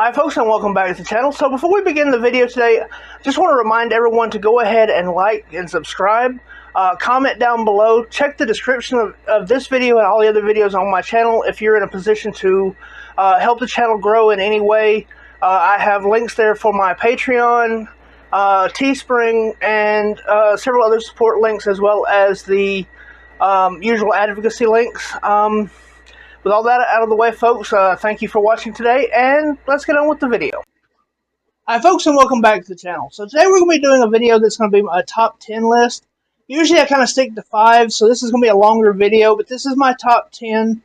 Hi folks, and welcome back to the channel. So before we begin the video today, I just want to remind everyone to go ahead and like and subscribe. Comment down below. Check the description of this video and all the other videos on my channel if you're in a position to help the channel grow in any way. I have links there for my Patreon, Teespring, and several other support links, as well as the usual advocacy links. With all that out of the way, folks, thank you for watching today, and let's get on with the video. Hi, folks, and welcome back to the channel. So today we're going to be doing a video that's going to be a top 10 list. Usually I kind of stick to 5, so this is going to be a longer video, but this is my top 10.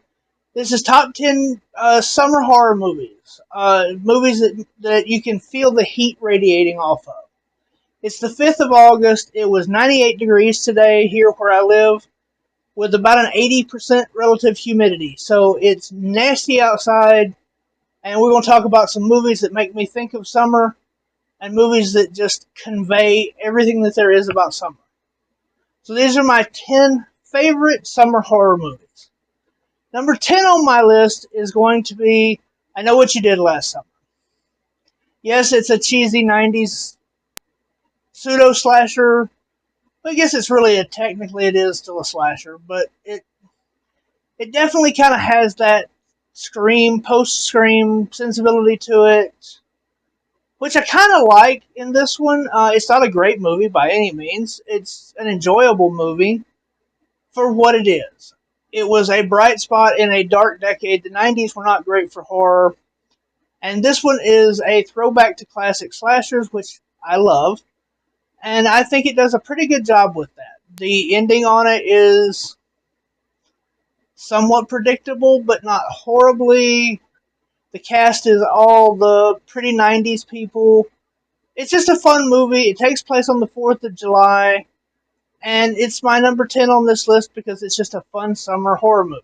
This is top 10 summer horror movies. Movies that you can feel the heat radiating off of. It's the 5th of August. It was 98 degrees today here where I live, with about an 80% relative humidity. So it's nasty outside, and we're going to talk about some movies that make me think of summer, and movies that just convey everything that there is about summer. So these are my 10 favorite summer horror movies. Number 10 on my list is going to be I Know What You Did Last Summer. Yes, it's a cheesy 90s pseudo-slasher. I guess it's really technically it is still a slasher, but it definitely kind of has that Scream, post-Scream sensibility to it, which I kind of like in this one. It's not a great movie by any means. It's an enjoyable movie for what it is. It was a bright spot in a dark decade. The 90s were not great for horror, and this one is a throwback to classic slashers, which I love. And I think it does a pretty good job with that. The ending on it is somewhat predictable, but not horribly. The cast is all the pretty 90s people. It's just a fun movie. It takes place on the 4th of July. And it's my number 10 on this list because it's just a fun summer horror movie.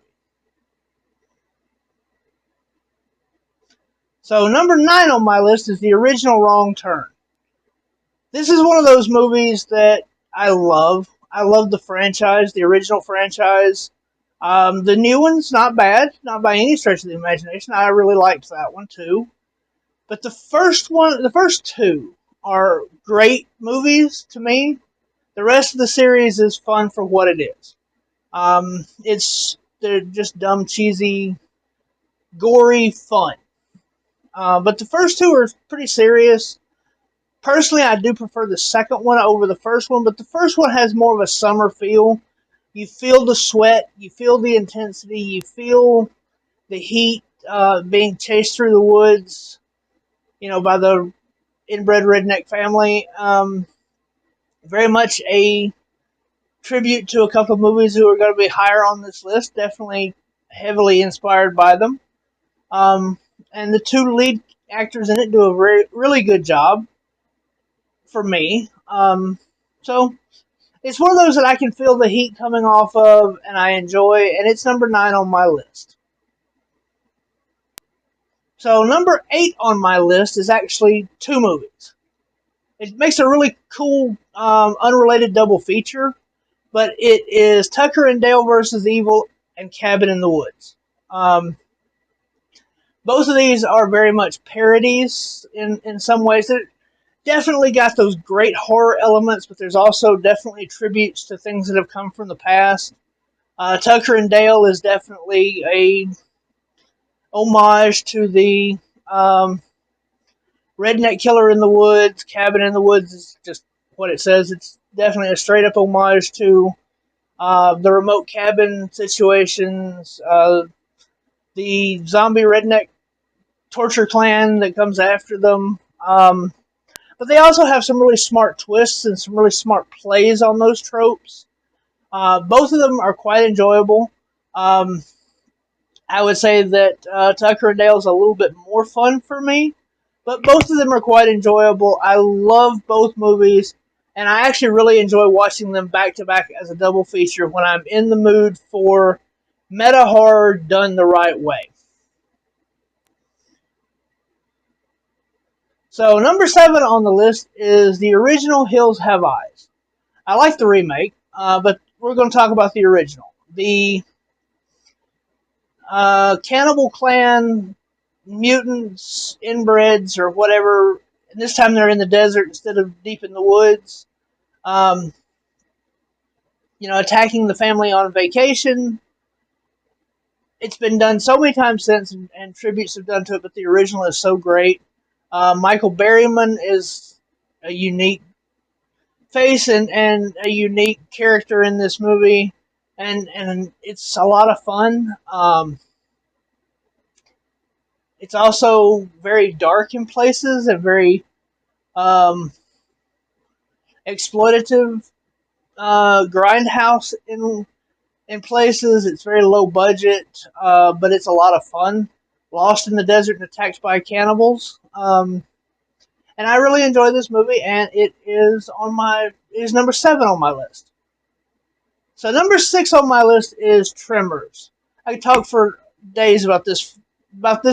So number 9 on my list is the original Wrong Turn. This is one of those movies that I love. I love the franchise, the original franchise. The new one's not bad, not by any stretch of the imagination. I really liked that one too. But the first two are great movies to me. The rest of the series is fun for what it is. They're just dumb, cheesy, gory fun. But the first two are pretty serious. Personally, I do prefer the second one over the first one, but the first one has more of a summer feel. You feel the sweat, you feel the intensity, you feel the heat being chased through the woods, by the inbred redneck family. Very much a tribute to a couple of movies who are going to be higher on this list, definitely heavily inspired by them. And the two lead actors in it do a really good job. For me. So it's one of those that I can feel the heat coming off of and I enjoy, and it's number 9 on my list. So number 8 on my list is actually 2 movies. It makes a really cool unrelated double feature, but it is Tucker and Dale vs. Evil and Cabin in the Woods. Both of these are very much parodies in some ways. They're definitely got those great horror elements, but there's also definitely tributes to things that have come from the past. Tucker and Dale is definitely a homage to the redneck killer in the woods. Cabin in the Woods is just what it says. It's definitely a straight up homage to the remote cabin situations, the zombie redneck torture clan that comes after them. but they also have some really smart twists and some really smart plays on those tropes. Both of them are quite enjoyable. Um, I would say that Tucker and Dale is a little bit more fun for me, but both of them are quite enjoyable. I love both movies, and I actually really enjoy watching them back to back as a double feature when I'm in the mood for meta horror done the right way. So number 7 on the list is the original Hills Have Eyes. I like the remake, but we're going to talk about the original. The Cannibal Clan mutants, inbreds, or whatever. And this time they're in the desert instead of deep in the woods. Um, Attacking the family on vacation. It's been done so many times since, and tributes have done to it, but the original is so great. Michael Berryman is a unique face and a unique character in this movie, and it's a lot of fun. It's also very dark in places and very exploitative, grindhouse in places. It's very low budget, but it's a lot of fun. Lost in the desert and attacked by cannibals. And I really enjoy this movie, and it is number 7 on my list. So number 6 on my list is Tremors. I could talk for days about this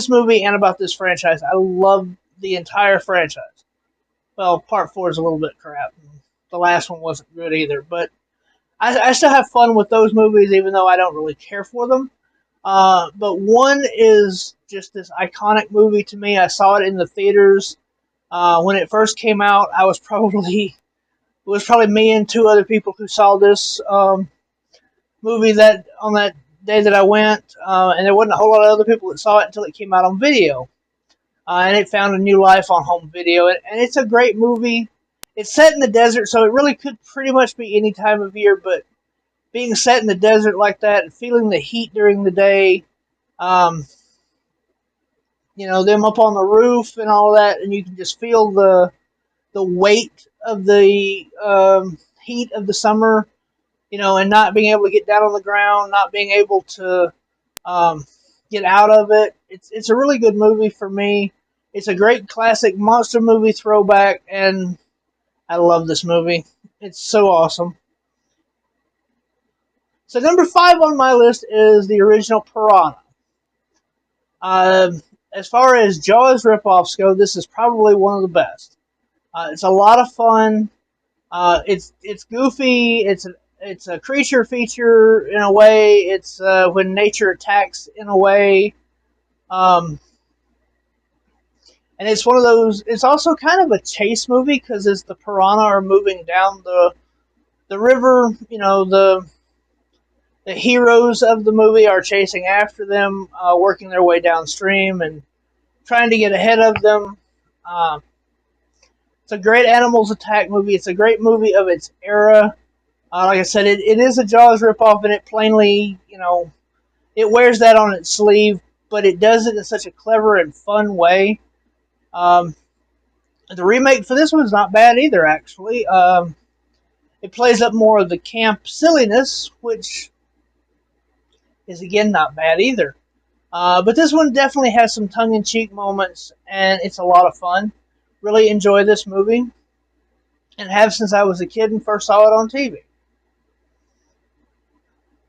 movie and about this franchise. I love the entire franchise. Well, part 4 is a little bit crap. The last one wasn't good either, but I still have fun with those movies, even though I don't really care for them. But one is just this iconic movie to me. I saw it in the theaters when it first came out. It was probably me and 2 other people who saw this movie on that day that I went, and there wasn't a whole lot of other people that saw it until it came out on video, and it found a new life on home video. And it's a great movie. It's set in the desert, so it really could pretty much be any time of year, but being set in the desert like that and feeling the heat during the day, them up on the roof and all that, and you can just feel the weight of the heat of the summer, and not being able to get down on the ground, not being able to get out of it. It's a really good movie for me. It's a great classic monster movie throwback, and I love this movie. It's so awesome. So number 5 on my list is the original Piranha. As far as Jaws ripoffs go, this is probably one of the best. It's a lot of fun. It's goofy. It's a creature feature in a way. It's when nature attacks in a way. And it's one of those. It's also kind of a chase movie because as the piranha are moving down the river, the heroes of the movie are chasing after them, working their way downstream and trying to get ahead of them. It's a great animals attack movie. It's a great movie of its era. Like I said, it is a Jaws ripoff, and it plainly, it wears that on its sleeve, but it does it in such a clever and fun way. The remake for this one is not bad either, actually. It plays up more of the camp silliness, which is, again, not bad either. But this one definitely has some tongue-in-cheek moments, and it's a lot of fun. Really enjoy this movie, and have since I was a kid and first saw it on TV.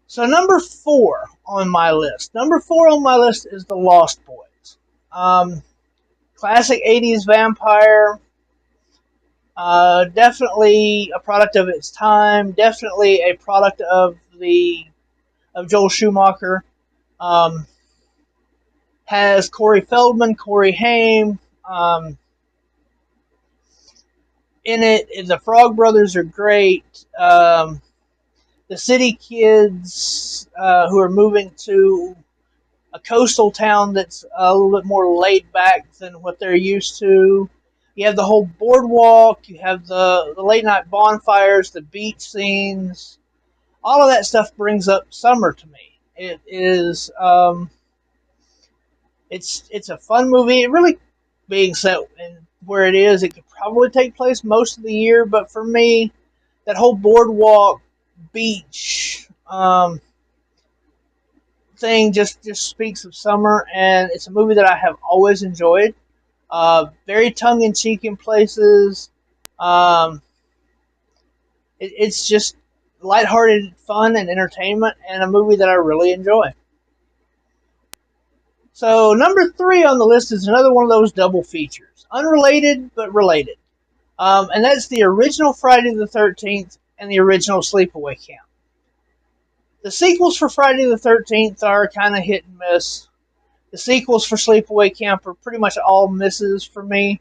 So number 4 on my list. Number 4 on my list is The Lost Boys. Classic 80s vampire. Definitely a product of its time. Definitely a product of Joel Schumacher. Has Corey Feldman, Corey Haim. In it, the Frog Brothers are great. The city kids who are moving to a coastal town that's a little bit more laid back than what they're used to. You have the whole boardwalk. You have the late night bonfires, the beach scenes. All of that stuff brings up summer to me. It is it's a fun movie. It really being set in where it is. It could probably take place most of the year, but for me, that whole boardwalk beach thing just speaks of summer, and it's a movie that I have always enjoyed. Very tongue in cheek in places. Um, it's just lighthearted fun and entertainment, and a movie that I really enjoy. So number 3 on the list is another one of those double features, unrelated but related, and that's the original Friday the 13th and the original Sleepaway Camp. The sequels for Friday the 13th are kind of hit and miss. The sequels for Sleepaway Camp are pretty much all misses for me.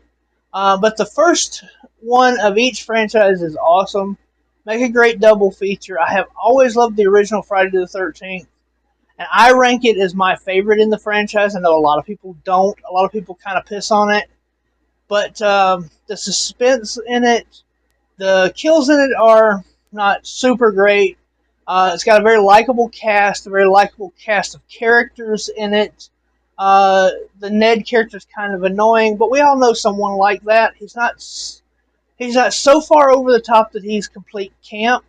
But the first one of each franchise is awesome. Make a great double feature. I have always loved the original Friday the 13th. And I rank it as my favorite in the franchise. I know a lot of people don't. A lot of people kind of piss on it. But the suspense in it, the kills in it are not super great. It's got a very likable cast, of characters in it. The Ned character is kind of annoying, but we all know someone like that. He's not so far over the top that he's complete camp.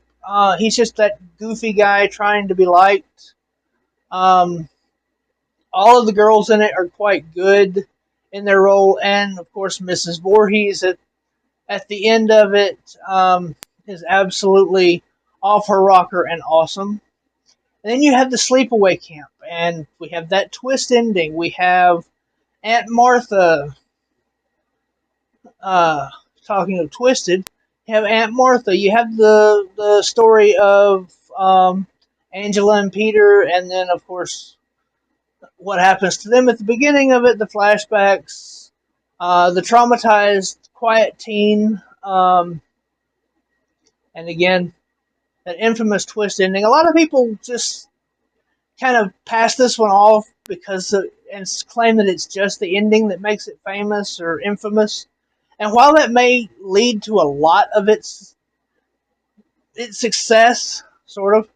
He's just that goofy guy trying to be liked. All of the girls in it are quite good in their role, and of course Mrs. Voorhees at the end of it is absolutely off her rocker and awesome. And then you have the Sleepaway Camp, and we have that twist ending. We have Aunt Martha, talking of twisted, you have Aunt Martha. You have the story of Angela and Peter, and then, of course, what happens to them at the beginning of it, the flashbacks, the traumatized, quiet teen, and again, that infamous twist ending. A lot of people just kind of pass this one off and claim that it's just the ending that makes it famous or infamous. And while that may lead to a lot of its success, sort of,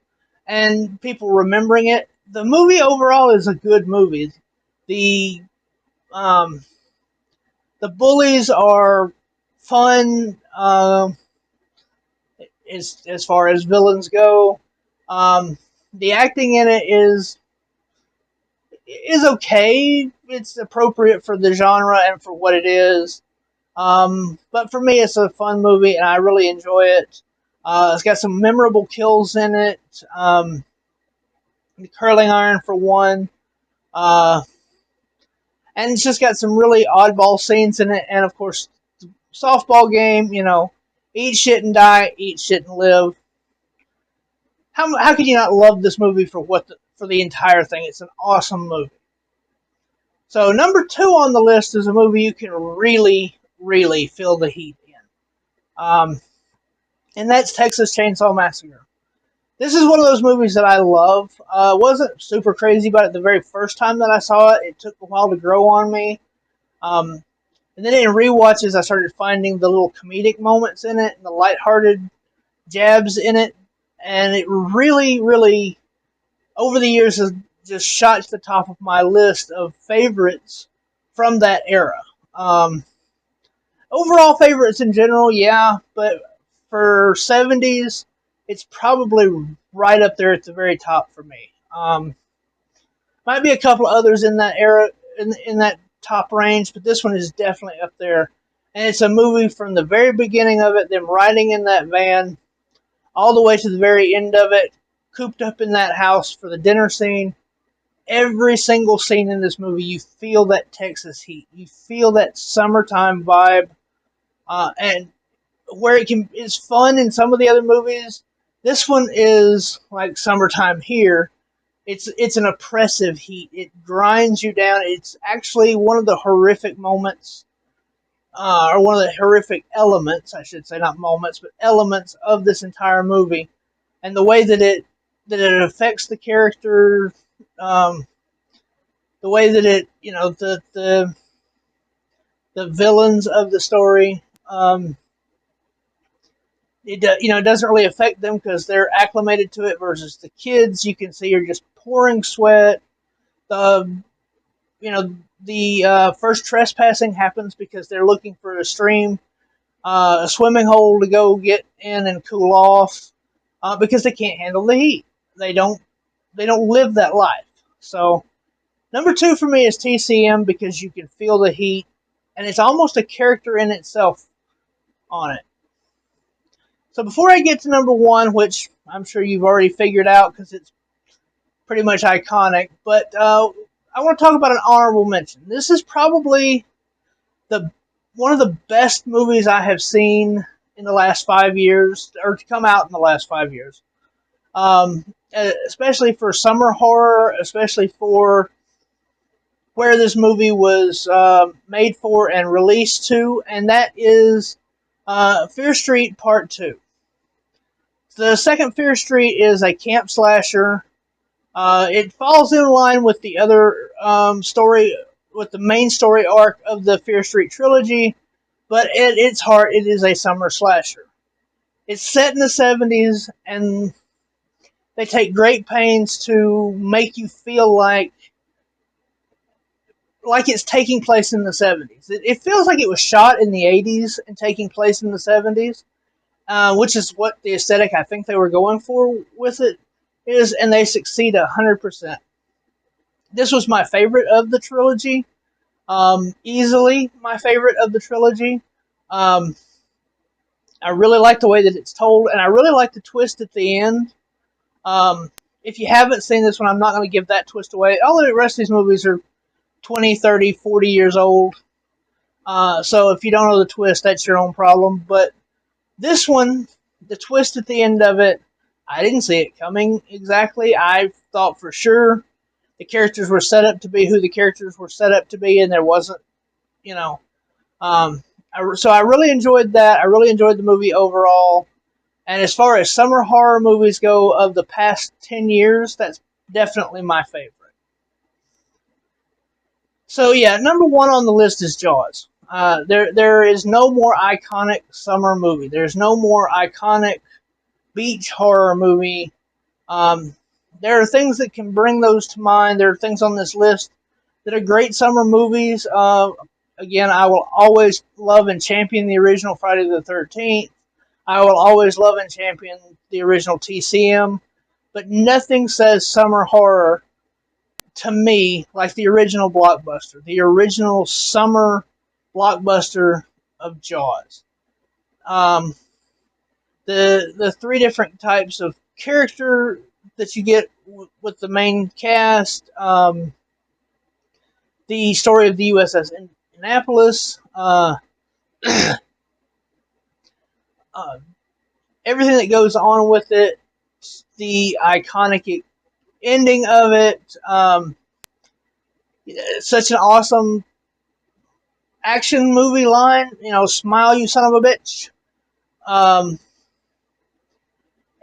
and people remembering it, the movie overall is a good movie. The bullies are fun as far as villains go. The acting in it is okay. It's appropriate for the genre and for what it is. But for me, it's a fun movie, and I really enjoy it. It's got some memorable kills in it. The curling iron, for one. And it's just got some really oddball scenes in it. And, of course, the softball game, eat shit and die, eat shit and live. How could you not love this movie for the entire thing? It's an awesome movie. So number 2 on the list is a movie you can really, really feel the heat in. And that's Texas Chainsaw Massacre. This is one of those movies that I love. Wasn't super crazy about it the very first time that I saw it. It took a while to grow on me. And then in rewatches, I started finding the little comedic moments in it and the lighthearted jabs in it. And it really, really, over the years, has just shot to the top of my list of favorites from that era. Overall favorites in general, yeah, but for 70s, it's probably right up there at the very top for me. Might be a couple others in that era, in that top range, but this one is definitely up there. And it's a movie from the very beginning of it, them riding in that van, all the way to the very end of it, cooped up in that house for the dinner scene. Every single scene in this movie, you feel that Texas heat. You feel that summertime vibe. And where it's fun in some of the other movies, this one is like summertime here. It's an oppressive heat. It grinds you down. It's actually one of the horrific moments, or one of the horrific elements, I should say, not moments, but elements of this entire movie. And the way that it affects the character, the way that it, the villains of the story, it doesn't really affect them because they're acclimated to it, versus the kids, you can see, are just pouring sweat. The the first trespassing happens because they're looking for a stream, a swimming hole to go get in and cool off, because they can't handle the heat. They don't live that life. So number 2 for me is TCM because you can feel the heat, and it's almost a character in itself on it. So before I get to number 1, which I'm sure you've already figured out because it's pretty much iconic, but I want to talk about an honorable mention. This is probably one of the best movies I have seen in the last 5 years, or to come out in the last 5 years. Especially for summer horror, especially for where this movie was made for and released to, and that is Fear Street Part 2. The second Fear Street is a camp slasher. It falls in line with the other story, with the main story arc of the Fear Street trilogy, but at its heart, it is a summer slasher. It's set in the 70s, and they take great pains to make you feel like it's taking place in the 70s. It feels like it was shot in the 80s and taking place in the 70s, which is what the aesthetic I think they were going for with it is, and they succeed 100%. This was my favorite of the trilogy, easily my favorite of the trilogy. I really like the way that it's told, and I really like the twist at the end. If you haven't seen this one, I'm not going to give that twist away. All the rest of these movies are 20, 30, 40 years old. So if you don't know the twist, that's your own problem. But this one, the twist at the end of it, I didn't see it coming exactly. I thought for sure the characters were set up to be who the characters were set up to be, and there wasn't, so I really enjoyed that. I really enjoyed the movie overall. And as far as summer horror movies go of the past 10 years, that's definitely my favorite. So yeah, number 1 on the list is Jaws. There is no more iconic summer movie. There's no more iconic beach horror movie. There are things that can bring those to mind. There are things on this list that are great summer movies. Again, I will always love and champion the original Friday the 13th. I will always love and champion the original TCM. But nothing says summer horror to me like the original blockbuster, the original summer blockbuster of Jaws. The 3 different types of character that you get with the main cast, the story of the USS Annapolis, everything that goes on with it, the iconic ending of it, such an awesome action movie line, smile you son of a bitch.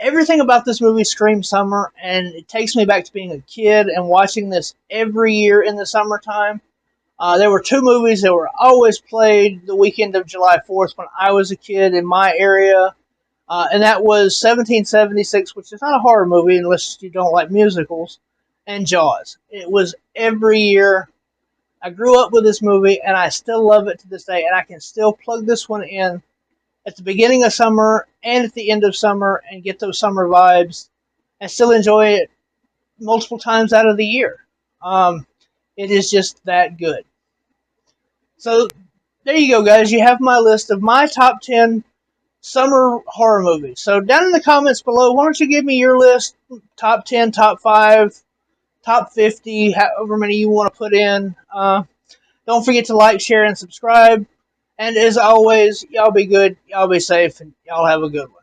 Everything about this movie screams summer, and it takes me back to being a kid and watching this every year in the summertime. There were 2 movies that were always played the weekend of July 4th when I was a kid in my area, and that was 1776, which is not a horror movie unless you don't like musicals, and Jaws. It was every year. I grew up with this movie, and I still love it to this day, and I can still plug this one in at the beginning of summer and at the end of summer and get those summer vibes and still enjoy it multiple times out of the year. It is just that good. So there you go, guys. You have my list of my top 10 summer horror movies. So down in the comments below, why don't you give me your list, top 10, top 5, top 50, however many you want to put in. Don't forget to like, share, and subscribe. And as always, y'all be good, y'all be safe, and y'all have a good one.